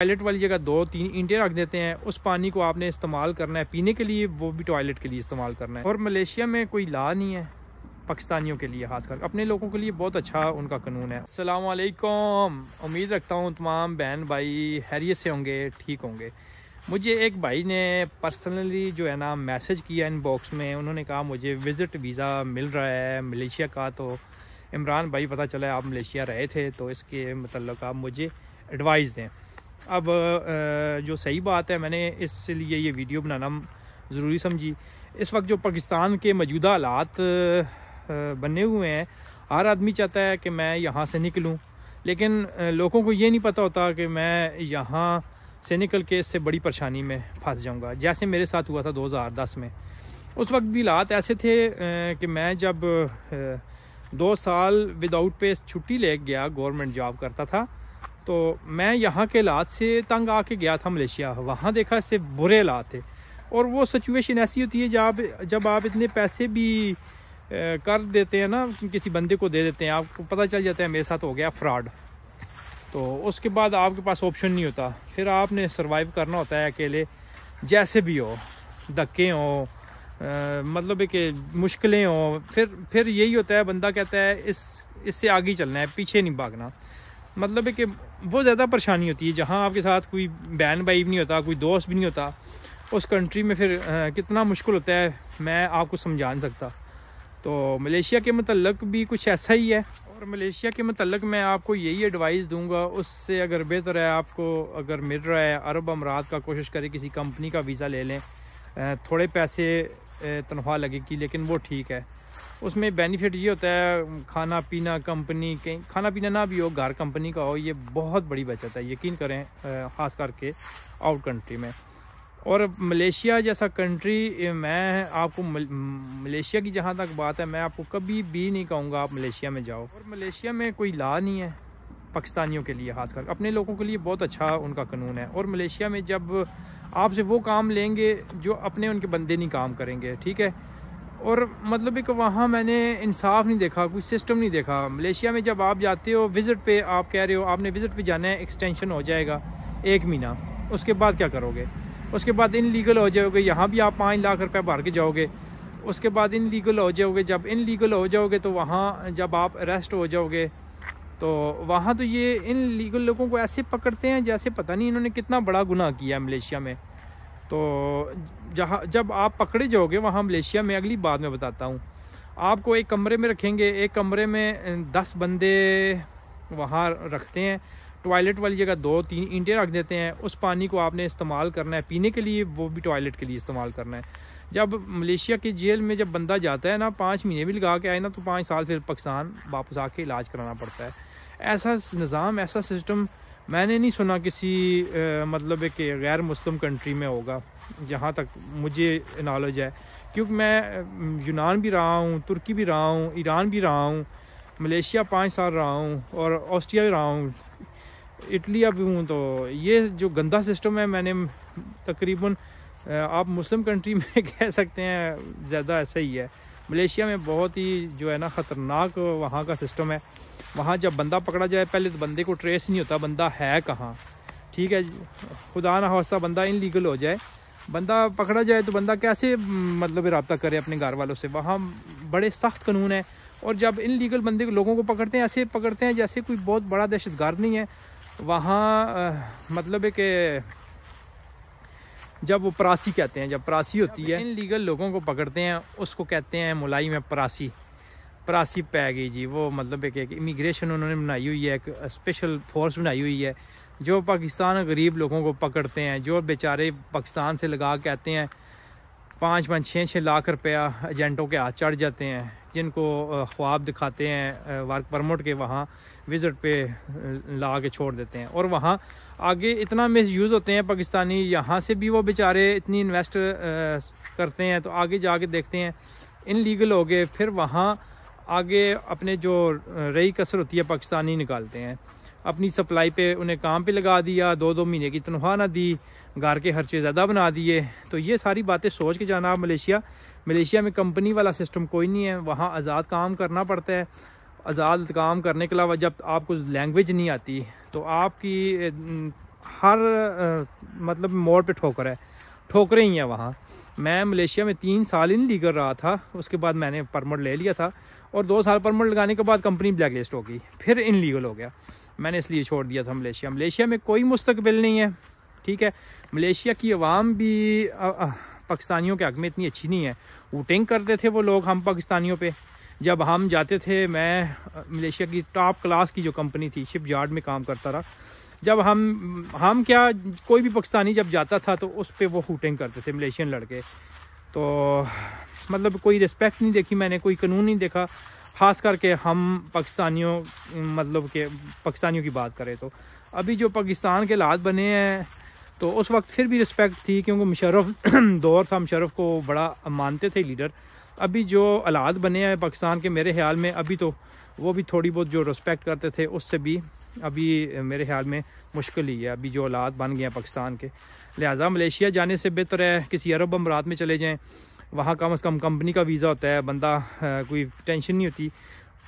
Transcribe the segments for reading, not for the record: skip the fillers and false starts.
Toilet वाली जगह 2-3 ईंटें रख देते हैं। उस पानी को आपने इस्तेमाल करना है पीने के लिए, वो भी टॉयलेट के लिए इस्तेमाल करना है। और मलेशिया में कोई लॉ नहीं है पाकिस्तानियों के लिए, खासकर अपने लोगों के लिए बहुत अच्छा उनका कानून है। अस्सलाम वालेकुम, उम्मीद रखता हूँ तमाम बहन भाई खैरियत से होंगे, ठीक होंगे। मुझे एक भाई ने पर्सनली जो है ना मैसेज किया इनबॉक्स में, उन्होंने कहा मुझे विज़िट वीज़ा मिल रहा है मलेशिया का। तो इमरान भाई पता चला आप मलेशिया रहे थे, तो इसके मतलब आप मुझे एडवाइस दें। अब जो सही बात है, मैंने इसलिए ये वीडियो बनाना ज़रूरी समझी। इस वक्त जो पाकिस्तान के मौजूदा हालात बने हुए हैं, हर आदमी चाहता है कि मैं यहाँ से निकलूँ, लेकिन लोगों को ये नहीं पता होता कि मैं यहाँ से निकल के इससे बड़ी परेशानी में फंस जाऊँगा। जैसे मेरे साथ हुआ था 2010 में। उस वक्त भी हालात ऐसे थे कि मैं जब 2 साल विदाउट पे छुट्टी ले गया, गवर्नमेंट जॉब करता था, तो मैं यहाँ के हालात से तंग आके गया था मलेशिया। वहाँ देखा इससे बुरे हालात थे। और वो सिचुएशन ऐसी होती है जब आप इतने पैसे भी कर देते हैं ना, किसी बंदे को दे देते हैं, आपको पता चल जाता है मेरे साथ हो गया फ्रॉड, तो उसके बाद आपके पास ऑप्शन नहीं होता। फिर आपने सर्वाइव करना होता है अकेले, जैसे भी हो, धक्के हो, मतलब कि मुश्किलें हो। फिर यही होता है, बंदा कहता है इससे आगे चलना है, पीछे नहीं भागना। मतलब है कि बहुत ज़्यादा परेशानी होती है जहाँ आपके साथ कोई बहन भाई भी नहीं होता, कोई दोस्त भी नहीं होता। उस कंट्री में फिर कितना मुश्किल होता है, मैं आपको समझा नहीं सकता। तो मलेशिया के मतलब भी कुछ ऐसा ही है। और मलेशिया के मतलब मैं आपको यही एडवाइस दूंगा, उससे अगर बेहतर है आपको अगर मिल रहा है अरब अमारात का, कोशिश करें किसी कंपनी का वीज़ा ले लें। थोड़े पैसे तनख्वाह लगेगी, लेकिन वो ठीक है। उसमें बेनिफिट ये होता है, खाना पीना कंपनी के, खाना पीना ना भी हो, घर कंपनी का हो, ये बहुत बड़ी बचत है, यकीन करें, ख़ास करके आउट कंट्री में। और मलेशिया जैसा कंट्री, मैं आपको मलेशिया की जहाँ तक बात है, मैं आपको कभी भी नहीं कहूँगा आप मलेशिया में जाओ। और मलेशिया में कोई लॉ नहीं है पाकिस्तानियों के लिए, खासकर अपने लोगों के लिए बहुत अच्छा उनका कानून है। और मलेशिया में जब आपसे वो काम लेंगे जो अपने उनके बंदे नहीं काम करेंगे, ठीक है। और मतलब है कि वहाँ मैंने इंसाफ नहीं देखा, कोई सिस्टम नहीं देखा। मलेशिया में जब आप जाते हो विज़िट पे, आप कह रहे हो आपने विज़िट पे जाना है, एक्सटेंशन हो जाएगा 1 महीना, उसके बाद क्या करोगे? उसके बाद इनलीगल हो जाओगे, यहाँ भी आप 5 लाख रुपए भर के जाओगे। उसके बाद इनलीगल हो जाओगे, जब इनलीगल हो जाओगे तो वहाँ जब आप अरेस्ट हो जाओगे, तो वहाँ तो ये इनलीगल लोगों को ऐसे पकड़ते हैं जैसे पता नहीं इन्होंने कितना बड़ा गुनाह किया है मलेशिया में। तो जब आप पकड़े जाओगे वहाँ मलेशिया में, अगली बात मैं बताता हूँ, आपको एक कमरे में रखेंगे, एक कमरे में 10 बंदे वहाँ रखते हैं। टॉयलेट वाली जगह 2-3 ईंटें रख देते हैं। उस पानी को आपने इस्तेमाल करना है पीने के लिए, वो भी टॉयलेट के लिए इस्तेमाल करना है। जब मलेशिया की जेल में जब बंदा जाता है ना, 5 महीने भी लगा के आए ना, तो 5 साल फिर पाकिस्तान वापस आके इलाज कराना पड़ता है। ऐसा निज़ाम, ऐसा सिस्टम मैंने नहीं सुना किसी मतलब है कि गैर मुस्लिम कंट्री में होगा, जहाँ तक मुझे नॉलेज है। क्योंकि मैं यूनान भी रहा हूँ, तुर्की भी रहा हूँ, ईरान भी रहा हूँ, मलेशिया 5 साल रहा हूँ, और ऑस्ट्रिया भी रहा हूँ, इटली भी हूँ। तो ये जो गंदा सिस्टम है, मैंने तकरीबन आप मुस्लिम कंट्री में कह सकते हैं ज़्यादा ऐसा ही है। मलेशिया में बहुत ही जो है ना ख़तरनाक वहाँ का सिस्टम है। वहाँ जब बंदा पकड़ा जाए, पहले तो बंदे को ट्रेस नहीं होता बंदा है कहाँ, ठीक है। खुदा ना खास्ता बंदा इनलीगल हो जाए, बंदा पकड़ा जाए, तो बंदा कैसे मतलब रब्ता करे अपने घर वालों से। वहाँ बड़े सख्त कानून है। और जब इनलीगल बंदे लोगों को पकड़ते हैं, ऐसे पकड़ते हैं जैसे कोई बहुत बड़ा दहशतगर्द नहीं है। वहाँ मतलब है कि जब वो परासी कहते हैं, जब परासी होती है, इनलीगल लोगों को पकड़ते हैं, उसको कहते हैं मुलाई में परासी पै गई जी। वो मतलब है कि इमिग्रेशन उन्होंने बनाई हुई है, एक स्पेशल फोर्स बनाई हुई है जो पाकिस्तान गरीब लोगों को पकड़ते हैं, जो बेचारे पाकिस्तान से लगा के आते हैं। 5-5, 6-6 लाख रुपया एजेंटों के हाथ चढ़ जाते हैं, जिनको ख्वाब दिखाते हैं वर्क परमिट के, वहाँ विज़िट पे ला के छोड़ देते हैं। और वहाँ आगे इतना मिसयूज़ होते हैं पाकिस्तानी, यहाँ से भी वो बेचारे इतनी इन्वेस्ट करते हैं, तो आगे जाके देखते हैं इनलीगल हो गए, फिर वहाँ आगे अपने जो रही कसर होती है पाकिस्तानी निकालते हैं। अपनी सप्लाई पे उन्हें काम पे लगा दिया, 2-2 महीने की तनख्वाह ना दी, घर के खर्चे ज़्यादा बना दिए। तो ये सारी बातें सोच के जाना आप मलेशिया में कंपनी वाला सिस्टम कोई नहीं है। वहाँ आज़ाद काम करना पड़ता है। आज़ाद काम करने के अलावा जब आपको लैंग्वेज नहीं आती, तो आपकी हर मतलब मोड़ पे ठोकरें ही हैं वहाँ। मैं मलेशिया में 3 साल इनलीगल रहा था, उसके बाद मैंने परमिट ले लिया था और 2 साल परमिट लगाने के बाद कंपनी ब्लैक लिस्ट हो गई, फिर इनलीगल हो गया। मैंने इसलिए छोड़ दिया था मलेशिया। मलेशिया में कोई मुस्तकबिल नहीं है, ठीक है। मलेशिया की आवाम भी पाकिस्तानियों के हक में इतनी अच्छी नहीं है। वोटिंग करते थे वो लोग हम पाकिस्तानियों पे। जब हम जाते थे, मैं मलेशिया की टॉप क्लास की जो कंपनी थी शिप यार्ड में काम करता रहा, जब हम क्या कोई भी पाकिस्तानी जब जाता था तो उस पर वो हूटिंग करते थे मलेशियन लड़के। तो मतलब कोई रिस्पेक्ट नहीं देखी मैंने, कोई कानून नहीं देखा, ख़ास करके हम पाकिस्तानियों मतलब के पाकिस्तानियों की बात करें तो। अभी जो पाकिस्तान के हालात बने हैं तो उस वक्त फिर भी रिस्पेक्ट थी, क्योंकि मुशर्रफ दौर था, मुशर्रफ को बड़ा मानते थे लीडर। अभी जो हालात बने हैं पाकिस्तान के, मेरे ख्याल में अभी तो वो भी थोड़ी बहुत जो रिस्पेक्ट करते थे उससे भी अभी मेरे ख्याल में मुश्किल ही है अभी जो हालात बन गए हैं पाकिस्तान के। लिहाजा मलेशिया जाने से बेहतर है किसी अरब अमारात में चले जाएं, वहाँ कम से कम कंपनी का वीज़ा होता है, बंदा कोई टेंशन नहीं होती।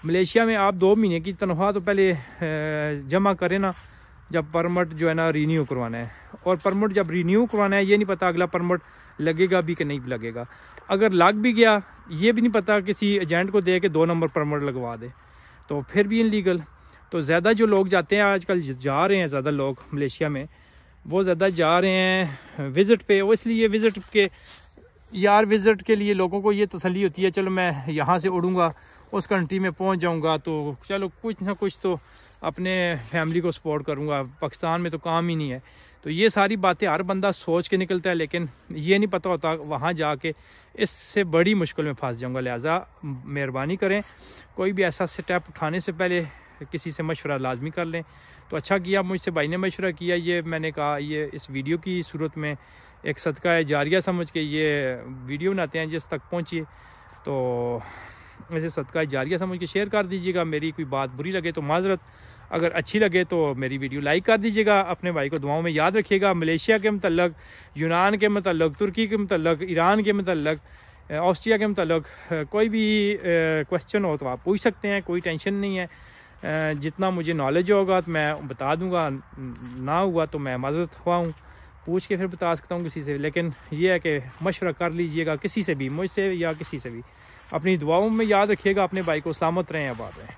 मलेशिया में आप 2 महीने की तनख्वाह तो पहले जमा करें ना, जब परमिट जो है ना रीन्यू करवाना है। और परमिट जब रीन्यू करवाना है ये नहीं पता अगला परमिट लगेगा भी कि नहीं लगेगा। अगर लग भी गया ये भी नहीं पता, किसी एजेंट को दे के 2 नंबर परमिट लगवा दे तो फिर भी इनलीगल। तो ज़्यादा जो लोग जाते हैं आजकल, जा रहे हैं ज़्यादा लोग मलेशिया में, वो ज़्यादा जा रहे हैं विज़िट पे। वो इसलिए विज़िट के लिए लोगों को ये तसल्ली होती है, चलो मैं यहाँ से उड़ूँगा उस कंट्री में पहुँच जाऊँगा तो चलो कुछ ना कुछ तो अपने फैमिली को सपोर्ट करूँगा, पाकिस्तान में तो काम ही नहीं है। तो ये सारी बातें हर बंदा सोच के निकलता है, लेकिन ये नहीं पता होता वहाँ जाके इससे बड़ी मुश्किल में फंस जाऊँगा। लिहाजा मेहरबानी करें, कोई भी ऐसा स्टेप उठाने से पहले किसी से मशवरा लाजमी कर लें। तो अच्छा किया मुझसे भाई ने मशवरा किया, ये मैंने कहा ये इस वीडियो की सूरत में एक सदका है जारिया समझ के ये वीडियो बनाते हैं, जिस तक पहुँचिए तो ऐसे सदका जारिया समझ के शेयर कर दीजिएगा। मेरी कोई बात बुरी लगे तो माजरत, अगर अच्छी लगे तो मेरी वीडियो लाइक कर दीजिएगा। अपने भाई को दुआओं में याद रखिएगा। मलेशिया के मतलब, यूनान के मतलब, तुर्की के मतलब, ईरान के मतलब, ऑस्ट्रिया के मतलब कोई भी क्वेश्चन हो तो आप पूछ सकते हैं, कोई टेंशन नहीं है। जितना मुझे नॉलेज होगा तो मैं बता दूंगा, ना हुआ तो मैं माजरत हुआ हूँ, पूछ के फिर बता सकता हूँ किसी से। लेकिन ये है कि मशवरा कर लीजिएगा किसी से भी, मुझसे या किसी से भी। अपनी दुआओं में याद रखिएगा, अपने भाई को सलामत रहें, आबाद रहें।